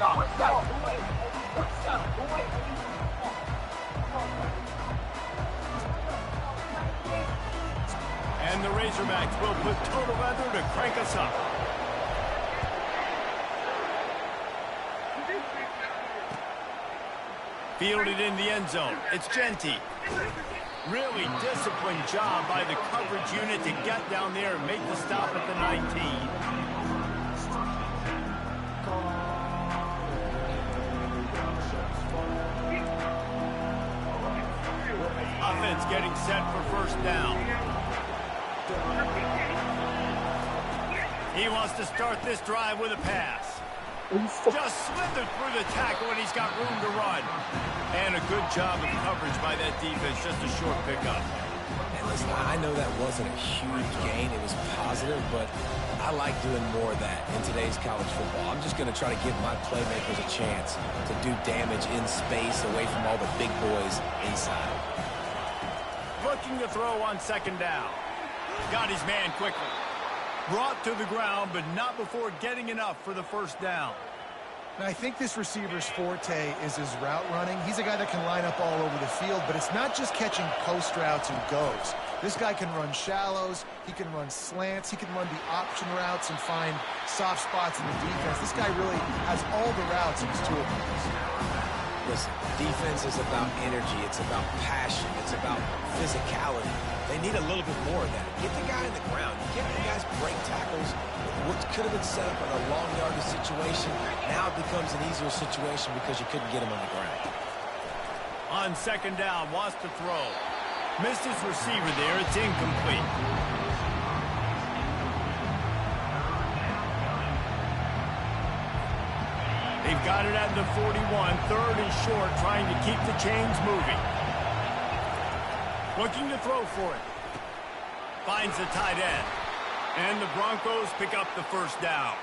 And the Razorbacks will put total weather to crank us up. Fielded in the end zone. It's Genty. Really disciplined job by the coverage unit to get down there and make the stop at the 19. Offense getting set for first down. He wants to start this drive with a pass. Just slithered through the tackle, and he's got room to run. And a good job of coverage by that defense, just a short pickup. And listen, I know that wasn't a huge gain. It was positive, but I like doing more of that in today's college football. I'm just going to try to give my playmakers a chance to do damage in space away from all the big boys inside. Looking to throw on second down. Got his man quickly. Brought to the ground, but not before getting enough for the first down. And I think this receiver's forte is his route running. He's a guy that can line up all over the field, but it's not just catching post routes and goes. This guy can run shallows, he can run slants, he can run the option routes and find soft spots in the defense. This guy really has all the routes in his toolbox. Listen, defense is about energy, it's about passion, it's about physicality. They need a little bit more of that. Get the guy in the ground. You can't have guys break tackles. What could have been set up in a long yardage situation, now it becomes an easier situation because you couldn't get him on the ground. On second down, wants to throw. Missed his receiver there. It's incomplete. They've got it at the 41. Third and short, trying to keep the chains moving. Looking to throw for it. Finds the tight end. And the Broncos pick up the first down.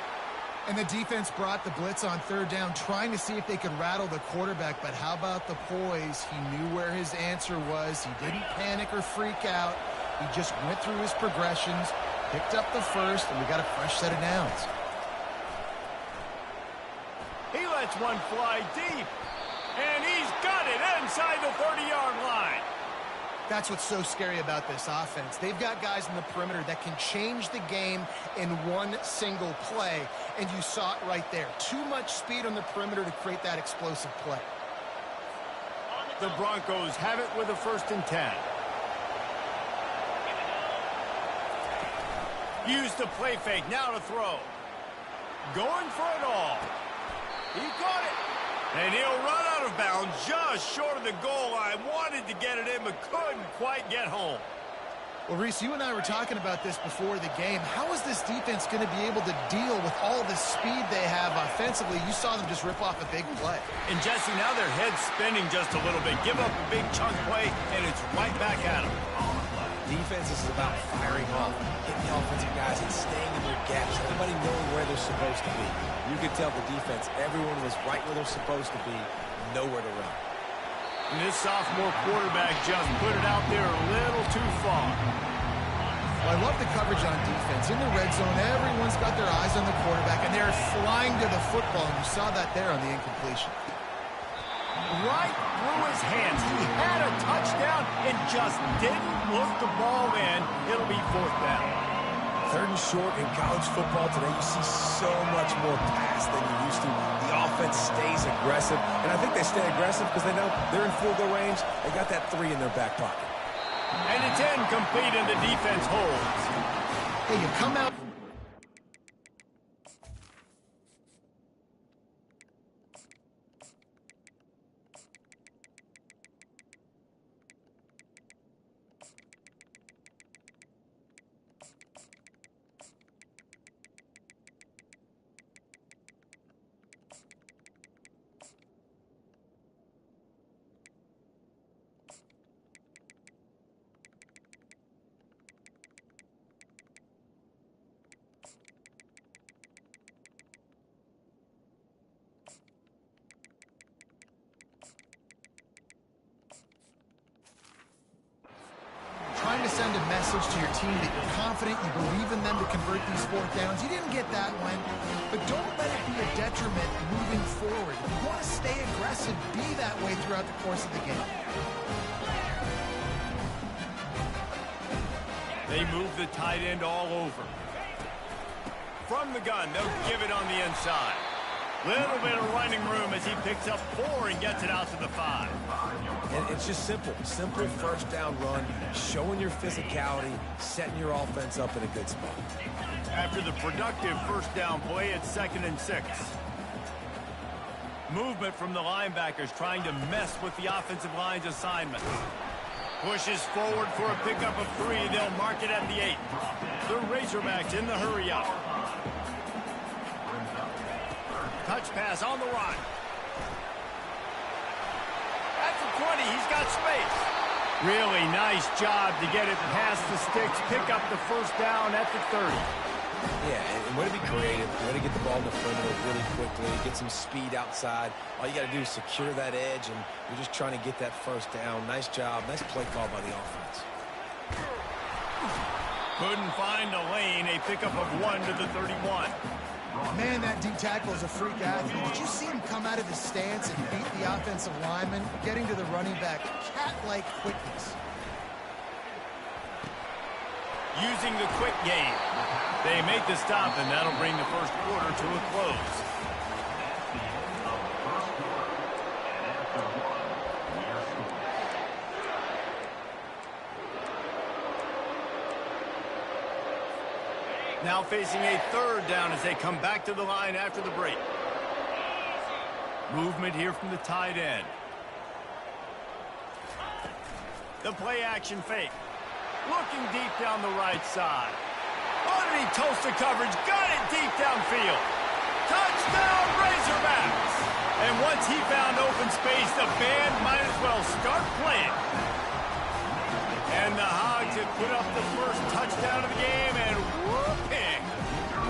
And the defense brought the blitz on third down, trying to see if they could rattle the quarterback. But how about the poise? He knew where his answer was. He didn't panic or freak out. He just went through his progressions, picked up the first, and we got a fresh set of downs. He lets one fly deep. And he's got it inside the 30-yard line. That's what's so scary about this offense. They've got guys in the perimeter that can change the game in one single play, and you saw it right there. Too much speed on the perimeter to create that explosive play. The Broncos have it with a 1st and 10. Use the play fake, now to throw. Going for it all. He got it. And he'll run out of bounds just short of the goal line. Wanted to get it in, but couldn't quite get home. Well, Reese, you and I were talking about this before the game. How is this defense going to be able to deal with all the speed they have offensively? You saw them just rip off a big play. And, Jesse, now their head's spinning just a little bit. Give up a big chunk play, and it's right back at them. Defense is about firing off, hitting the offensive guys and staying in their gaps, everybody knowing where they're supposed to be. You could tell the defense, everyone was right where they're supposed to be, nowhere to run. And this sophomore quarterback just put it out there a little too far. Well, I love the coverage on defense. In the red zone, everyone's got their eyes on the quarterback, and they're flying to the football, and you saw that there on the incompletion. Right through his hands. He had a touchdown and just didn't look the ball in. It'll be 4th down. 3rd and short in college football today, you see so much more pass than you used to. The offense stays aggressive, and I think they stay aggressive because they know they're in field goal range. They got that 3 in their back pocket. And it's incomplete, and the defense holds. Hey, you come out. Trying to send a message to your team that you're confident, you believe in them to convert these 4th downs. You didn't get that one, but don't let it be a detriment moving forward. to be that way throughout the course of the game. They move the tight end all over. From the gun, they'll give it on the inside. Little bit of running room as he picks up 4 and gets it out to the 5. And it's just simple. Simple first down run, showing your physicality, setting your offense up in a good spot. After the productive first down play, it's 2nd and 6. Movement from the linebackers trying to mess with the offensive line's assignment. Pushes forward for a pickup of 3. They'll mark it at the 8. The Razorbacks in the hurry up. Touch pass on the run. At the 20, he's got space. Really nice job to get it past the sticks, pick up the first down at the 30. Yeah, and way to be creative, way to get the ball in the perimeter really quickly, get some speed outside. All you got to do is secure that edge, and you're just trying to get that first down. Nice job, nice play call by the offense. Couldn't find a lane, a pickup of 1 to the 31. Man, that D tackle is a freak athlete. Did you see him come out of his stance and beat the offensive lineman, getting to the running back? Cat-like quickness. Using the quick game. They make the stop, and that'll bring the first quarter to a close. Now facing a 3rd down as they come back to the line after the break. Movement here from the tight end. The play action fake. Looking deep down the right side. Oh, did he toast the coverage? Got it deep downfield. Touchdown, Razorbacks! And once he found open space, the band might as well start playing. And the Hogs have put up the first touchdown of the game, and whooping.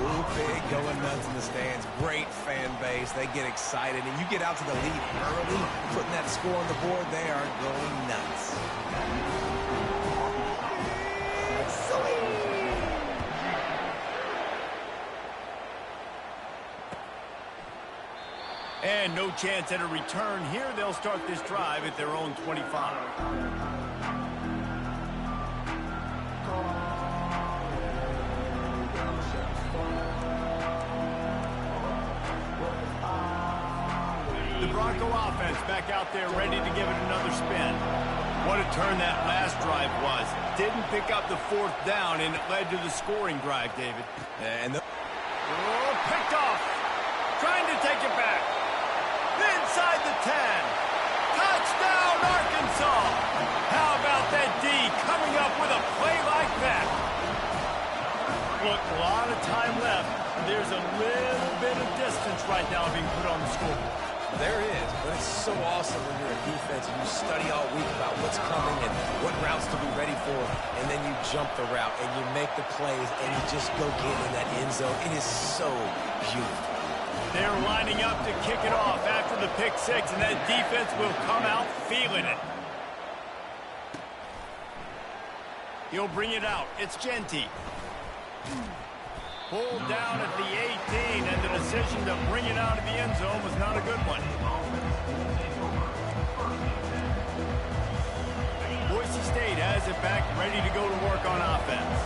Whooping, going nuts in the stands. Great fan base. They get excited, and you get out to the lead early, putting that score on the board. They are going nuts. And no chance at a return here. They'll start this drive at their own 25. The Bronco offense back out there ready to give it another spin. What a turn that last drive was. Didn't pick up the 4th down, and it led to the scoring drive, David. And picked off. Trying to take it back. Inside the 10. Touchdown, Arkansas. How about that D coming up with a play like that? Look, a lot of time left. There's a little bit of distance right now being put on the scoreboard. there is, but it's so awesome when you're a defense and you study all week about what's coming and what routes to be ready for, and then you jump the route and you make the plays and you just go get in that end zone. It is so beautiful. They're lining up to kick it off after the pick six, and that defense will come out feeling it. He'll bring it out. It's Genty. Pulled down at the 18, and the decision to bring it out of the end zone was not a good one. Boise State has it back, ready to go to work on offense.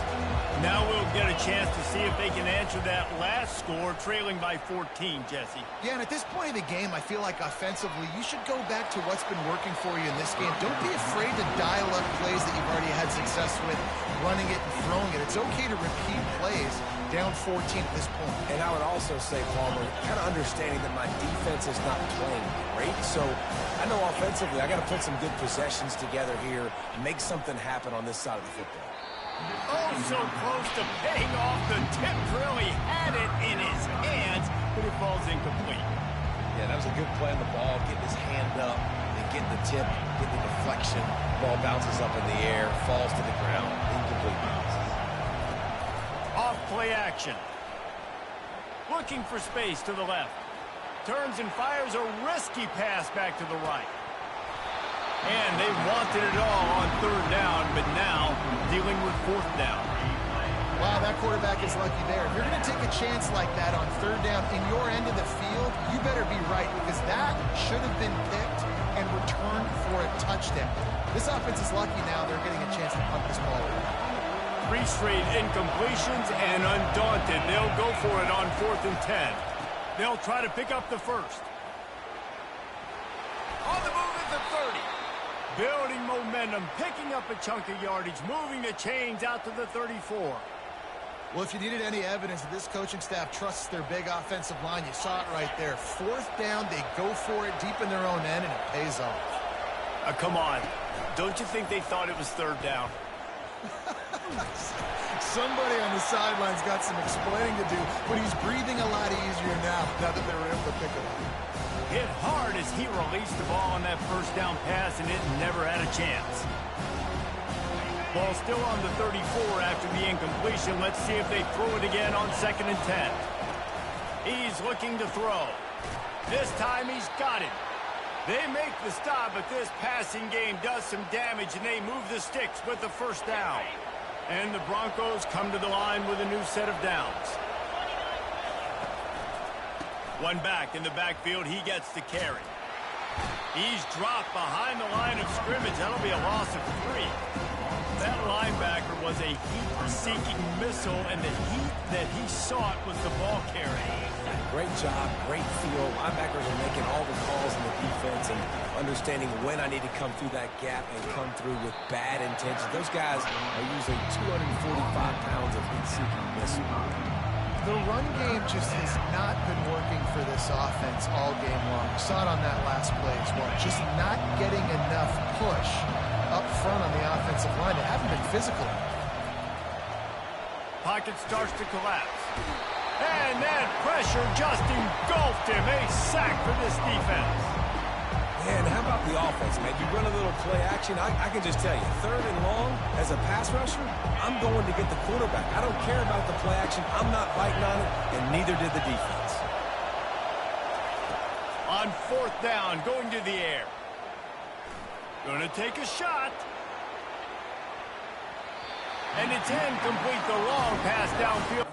Now we'll get a chance to see if they can answer that last score, trailing by 14, Jesse. Yeah, and at this point in the game, I feel like offensively, you should go back to what's been working for you in this game. Don't be afraid to dial up plays that you've already had success with, running it and throwing it. It's okay to repeat plays down 14 at this point. And I would also say, Palmer, kind of understanding that my defense is not playing great. So I know offensively, I got to put some good possessions together here, make something happen on this side of the football. Oh, so close to paying off the tip drill. He had it in his hands, but it falls incomplete. Yeah, that was a good play on the ball, getting his hand up and getting the tip, getting the deflection. Ball bounces up in the air, falls to the ground, incomplete bounce. Off play action. Looking for space to the left. Turns and fires a risky pass back to the right. And they wanted it all on third down, but now dealing with fourth down. Wow, that quarterback is lucky there. If you're going to take a chance like that on third down in your end of the field, you better be right, because that should have been picked and returned for a touchdown. This offense is lucky now they're getting a chance to punt this ball away. 3 straight incompletions, and undaunted, they'll go for it on 4th and 10. They'll try to pick up the first. On the move at the 30. Building momentum, picking up a chunk of yardage, moving the chains out to the 34. Well, if you needed any evidence that this coaching staff trusts their big offensive line, you saw it right there. 4th down, they go for it deep in their own end, and it pays off. Come on. Don't you think they thought it was 3rd down? Somebody on the sidelines got some explaining to do, but he's breathing a lot easier now that they were able to pick it up. Hit hard as he released the ball on that 1st down pass, and it never had a chance. Ball still on the 34 after the incompletion. Let's see if they throw it again on 2nd and 10. He's looking to throw. This time he's got it. They make the stop, but this passing game does some damage, and they move the sticks with the 1st down. And the Broncos come to the line with a new set of downs. One back in the backfield, he gets the carry. He's dropped behind the line of scrimmage. That'll be a loss of 3. That linebacker was a heat-seeking missile, and the heat that he sought was the ball carry. Great job, great feel. Linebackers are making all the calls in the defense and understanding when I need to come through that gap and come through with bad intentions. Those guys are using 245 pounds of heat-seeking missile. The run game just has not been working for this offense all game long. We saw it on that last play as well. Just not getting enough push up front on the offensive line. They haven't been physical. Pocket starts to collapse. And that pressure just engulfed him. A sack for this defense. Man, how about the offense, man? You run a little play action. I can just tell you, 3rd and long, as a pass rusher, I'm going to get the quarterback. I don't care about the play action. I'm not biting on it, and neither did the defense. On 4th down, going to the air. Gonna take a shot. And it's incomplete, the long pass downfield.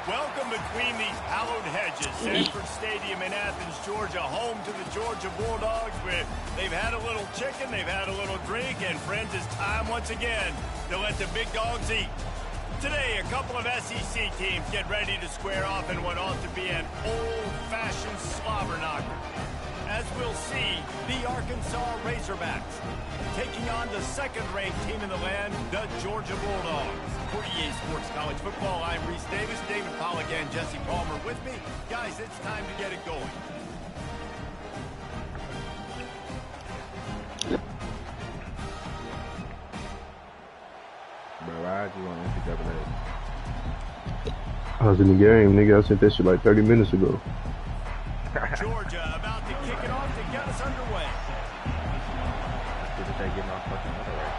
Welcome between these hallowed hedges. Sanford Stadium in Athens, Georgia, home to the Georgia Bulldogs. Where they've had a little chicken, they've had a little drink, and friends, it's time once again to let the big dogs eat. Today, a couple of SEC teams get ready to square off in what ought to be an old-fashioned slobber knocker. As we'll see, the Arkansas Razorbacks taking on the second-ranked team in the land, the Georgia Bulldogs. For EA Sports College Football, I'm Reese Davis, David Pollack, and Jesse Palmer with me. Guys, it's time to get it going. Bro, why'd you on NCAA? I was in the game, nigga. I sent that shit like 30 minutes ago. Georgia about to kick it off to get us underway. Did they get my fucking underway?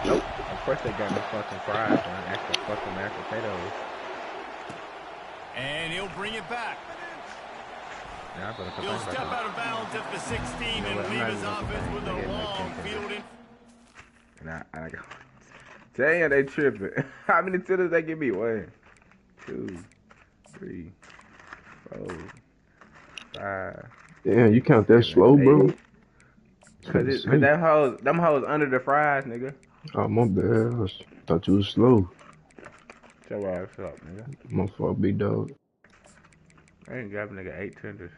Nope. Of course they got me fucking fries on extra fucking mashed potatoes. And he'll bring it back. Yeah, He'll step out of bounds at the 16 and leave his offense with a long field in. I go. Damn, they tripping. How many titters they give me? 1, 2, 3, 4, 5. Damn, you count that slow, bro? Cause them hoes under the fries, nigga. Oh, my bad. I thought you was slow. Shut your ass up, nigga. My fault, big dog. I ain't got nigga 8 tenders.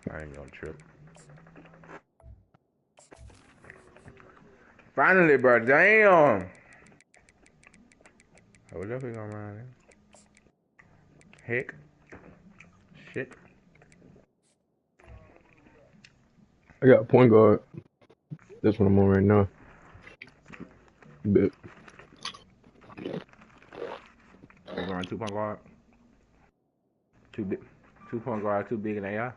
I ain't gonna trip. Finally, bro. Damn. What else we gonna run? Heck. Shit. I got a point guard. That's what I'm on right now. Bit. We're going 2-point guard. 2-point guard, too big in AI.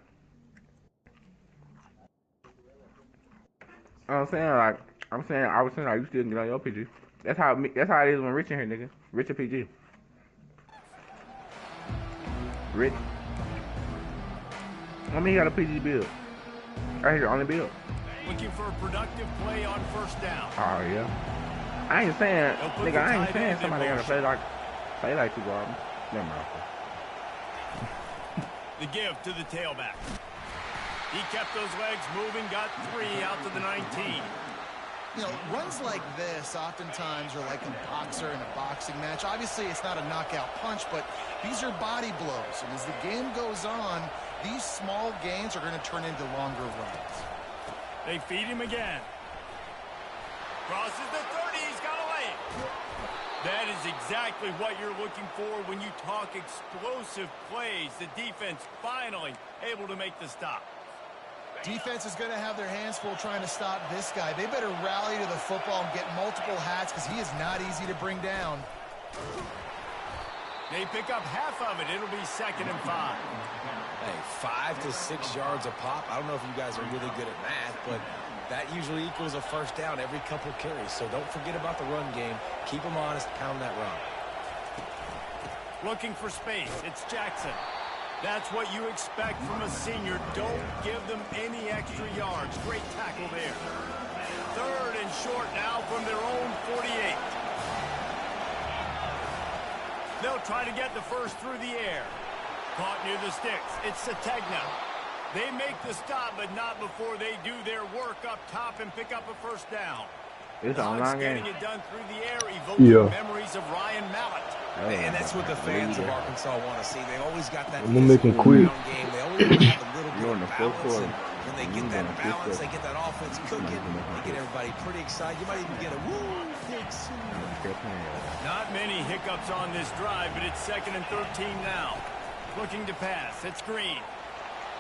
I was saying you still can get on your PG. That's how it is when Rich in here, nigga. Rich or PG. Rich. Let me got a PG build. Right here, only build. Looking for a productive play on first down. Oh yeah. I ain't saying somebody gotta play like 2 guards. Never mind. The give to the tailback. He kept those legs moving, got 3 out to the 19. You know, runs like this oftentimes are like a boxer in a boxing match. Obviously, it's not a knockout punch, but these are body blows. And as the game goes on, these small gains are going to turn into longer runs. They feed him again. Crosses the 30. He's got a lay. That is exactly what you're looking for when you talk explosive plays. The defense finally able to make the stop. Defense is going to have their hands full trying to stop this guy. They better rally to the football and get multiple hats because he is not easy to bring down. They pick up half of it. It'll be 2nd and 5. Hey, 5 to 6 yards a pop. I don't know if you guys are really good at math, but that usually equals a first down every couple carries. So don't forget about the run game. Keep them honest. Pound that run. Looking for space. It's Jackson. That's what you expect from a senior. Don't give them any extra yards. Great tackle there. 3rd and short now from their own 48. They'll try to get the first through the air. Caught near the sticks. It's Sategna. They make the stop, but not before they do their work up top and pick up a first down. It's online getting game. it done through the air, evoking memories of Ryan Mallett. And that's what the fans of Arkansas want to see. They always got that I'm gonna make him quit. game. They always want to have a little bit You're of in the fourth balance. quarter. And when they get that balance, they get that offense cooking. They get everybody pretty excited. You might even get a woo, big soon. Not many hiccups on this drive, but it's 2nd and 13 now. Looking to pass. It's Green.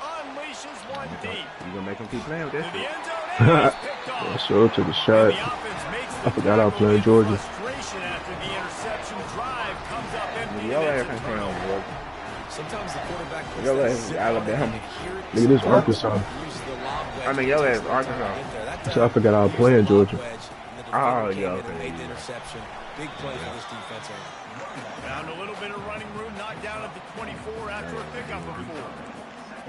Unleashes one deep. You gonna make him keep playing with To this? the end zone, and he's picked off. I sure took a shot. The offense makes the I forgot I was playing tackle in Georgia. frustration after the interception. Drive comes up empty. Your and ass it's a ain't playing on turnover. Georgia. Sometimes the quarterback puts Your that ass is zip Alabama. on and hear it. Look at this Arkansas. Uses the lob wedge I mean, your ass to Arkansas. get there. That So I forgot I was used playing the lob Georgia. wedge, and the Oh, defender came yeah, in and okay. made the interception. Big play for this defense. Found a little bit of running room, knocked down at the 24 after a pickup of 4.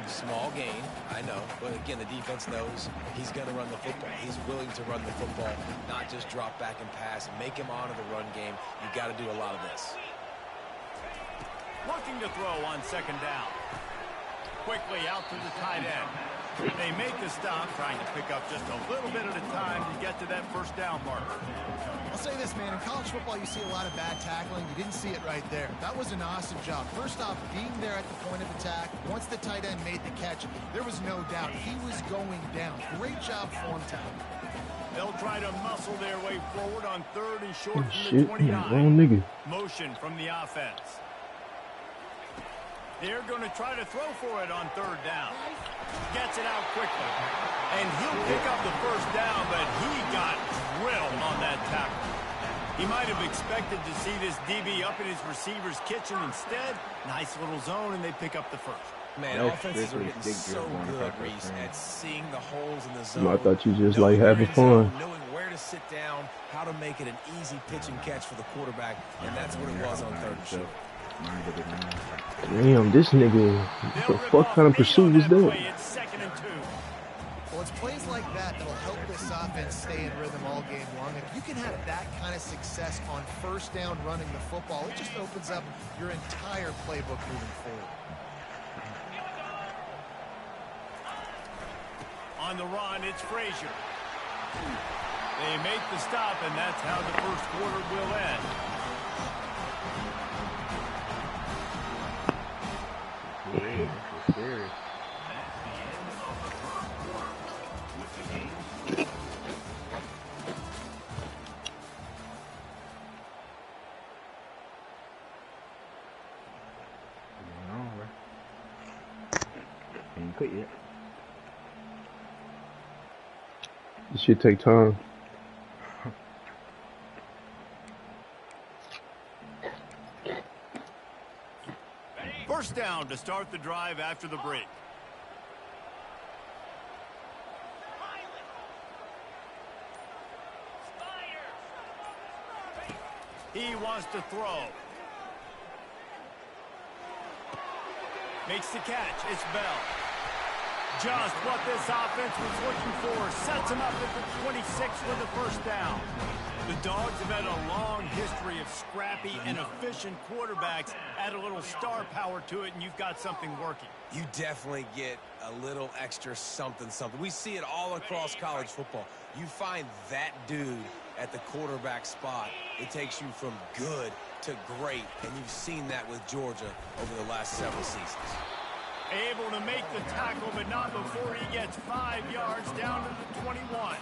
Small gain, I know. But again, the defense knows he's going to run the football. He's willing to run the football, not just drop back and pass. Make him honor the run game. You got to do a lot of this. Looking to throw on second down. Quickly out to the tight end. They make the stop, trying to pick up just a little bit at a time to get to that first down marker. I'll say this, man. In college football, you see a lot of bad tackling. You didn't see it right there. That was an awesome job. First off, being there at the point of attack. Once the tight end made the catch, there was no doubt he was going down. Great job form tackle. They'll try to muscle their way forward on third and short from Shit, the 29. wrong nigga. Motion from the offense. They're going to try to throw for it on third down. Gets it out quickly. And he'll pick up the first down, but he got drilled on that tackle. He might have expected to see this DB up in his receiver's kitchen. Instead, nice little zone, and they pick up the first. Man, offenses are getting so good, Reese, at seeing the holes in the zone. I thought you just like having fun. Knowing where to sit down, how to make it an easy pitch and catch for the quarterback, and that's what it was on third and short. Damn, this nigga, what the fuck kind of pursuit was that? It's second and 2. Well, it's plays like that that'll help this offense stay in rhythm all game long. If you can have that kind of success on first down running the football, it just opens up your entire playbook moving forward. On the run, it's Frazier. They make the stop, and that's how the first quarter will end. Serious. Ain't quit yet. This shit take time. First down to start the drive after the break. He wants to throw. Makes the catch. It's Bell. Just what this offense was looking for. Sets him up at the 26 for the first down. The Dogs have had a long history of scrappy and efficient quarterbacks. Add a little star power to it, and you've got something working. You definitely get a little extra something. We see it all across college football. You find that dude at the quarterback spot, it takes you from good to great, and you've seen that with Georgia over the last several seasons. Able to make the tackle, but not before he gets 5 yards down to the 21.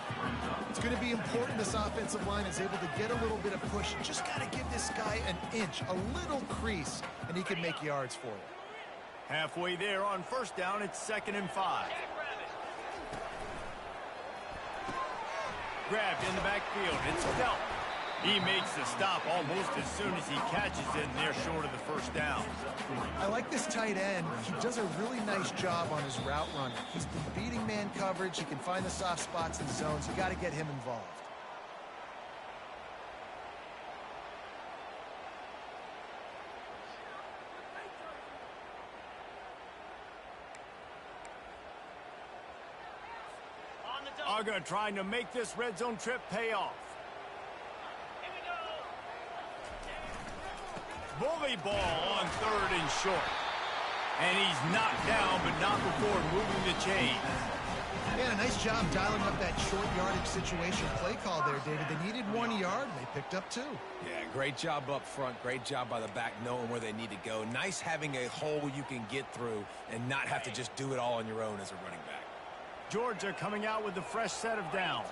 It's going to be important this offensive line is able to get a little bit of push. You just got to give this guy an inch, a little crease, and he can make yards for you. Halfway there on first down, it's 2nd and 5. Grabbed in the backfield. It's Felt. He makes the stop almost as soon as he catches it, and they're short of the first down. I like this tight end. He does a really nice job on his route running. He's been beating man coverage. He can find the soft spots in zones. You got to get him involved. Aga trying to make this red zone trip pay off. Bully ball on third and short. And he's knocked down, but not before moving the chains. Yeah, nice job dialing up that short yardage situation play call there, David. They needed 1 yard, and they picked up 2. Yeah, great job up front. Great job by the back knowing where they need to go. Nice having a hole you can get through and not have to just do it all on your own as a running back. Georgia coming out with a fresh set of downs.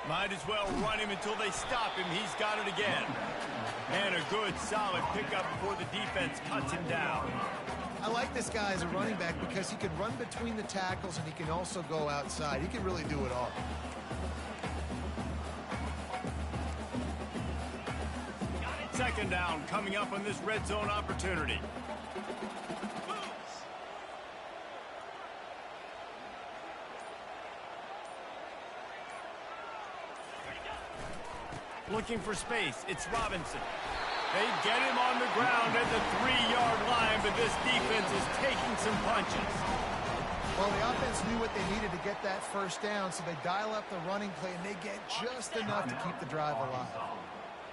Might as well run him until they stop him. He's got it again. And a good, solid pickup before the defense cuts him down. I like this guy as a running back because he can run between the tackles and he can also go outside. He can really do it all. Second down coming up on this red zone opportunity. Looking for space. It's Robinson. They get him on the ground at the 3-yard line, but this defense is taking some punches. Well, the offense knew what they needed to get that first down, so they dial up the running play, and they get just enough to keep the drive alive.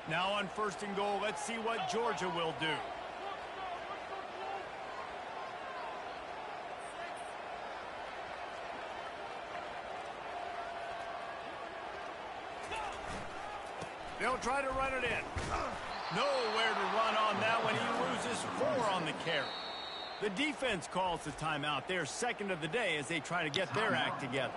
Now on 1st and goal, let's see what Georgia will do. They'll try to run it in. Nowhere to run on that one. He loses 4 on the carry. The defense calls the timeout. They're second of the day as they try to get their act together.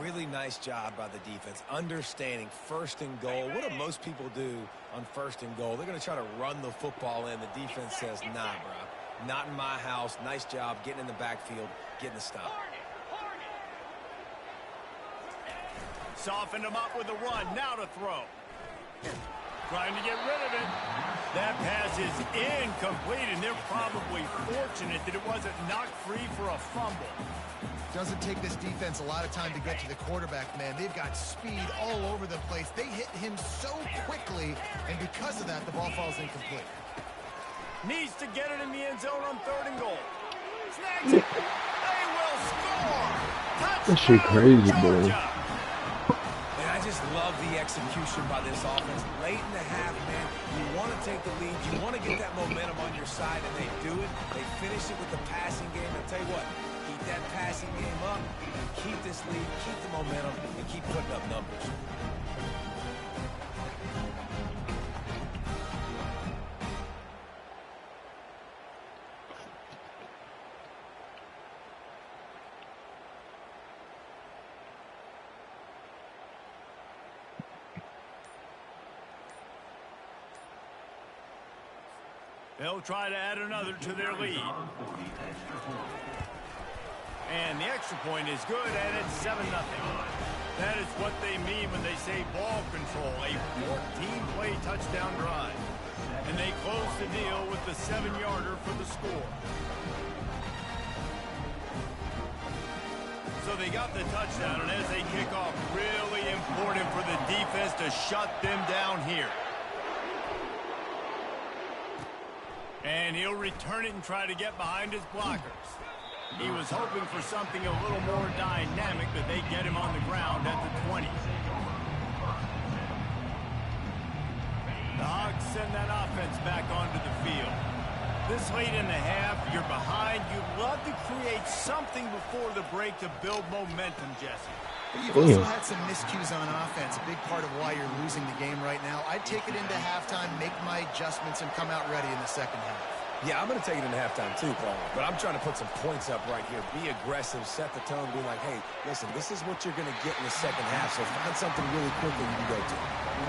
Really nice job by the defense, understanding 1st and goal. What do most people do on 1st and goal? They're going to try to run the football in. The defense says, nah, bro. Not in my house. Nice job getting in the backfield, getting the stop. Softened him up with a run. Now to throw. Trying to get rid of it. That pass is incomplete, and they're probably fortunate that it wasn't knocked free for a fumble. Doesn't take this defense a lot of time to get to the quarterback, man. They've got speed all over the place. They hit him so quickly, and because of that, the ball falls incomplete. Needs to get it in the end zone on 3rd and goal. Snags it. They will score. Touchdown, That shit crazy, bro. Georgia. I just love the execution by this offense. Late in the half, man, you want to take the lead. You want to get that momentum on your side, and they do it. They finish it with the passing game. I'll tell you what, keep that passing game up, keep this lead, keep the momentum, and keep putting up numbers. They'll try to add another to their lead. And the extra point is good, and it's 7-0. That is what they mean when they say ball control, a 14-play touchdown drive. And they close the deal with the 7-yarder for the score. So they got the touchdown, and as they kick off, really important for the defense to shut them down here. And he'll return it and try to get behind his blockers. He was hoping for something a little more dynamic, but they get him on the ground at the 20. The Hogs send that offense back onto the field. This late in the half, you're behind. You'd love to create something before the break to build momentum, Jesse. But you've also had some miscues on offense, a big part of why you're losing the game right now. I'd take it into halftime, make my adjustments, and come out ready in the second half. Yeah, I'm going to take it into halftime too, Paul. But I'm trying to put some points up right here. Be aggressive, set the tone, be like, hey, listen, this is what you're going to get in the second half, so find something really quick that you can go to.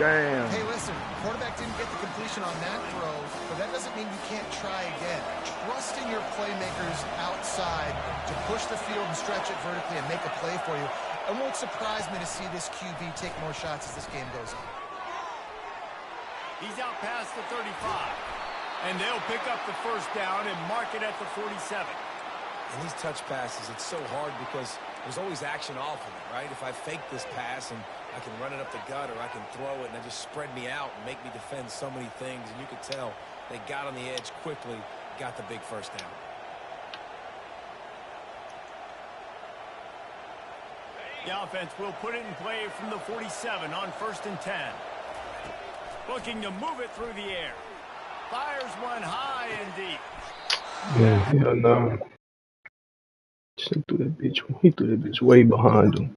Damn. Hey, listen, quarterback didn't get the completion on that throw, but that doesn't mean you can't try again. Trust in your playmakers outside to push the field and stretch it vertically and make a play for you. It won't surprise me to see this QB take more shots as this game goes on. He's out past the 35. And they'll pick up the first down and mark it at the 47. And these touch passes, it's so hard because there's always action off of it, right? If I fake this pass and I can run it up the gut or I can throw it and they just spread me out and make me defend so many things. And you could tell they got on the edge quickly, got the big first down. The offense will put it in play from the 47 on 1st and 10. Looking to move it through the air. Fires one high and deep. Yeah, hell no. He threw that bitch way behind him.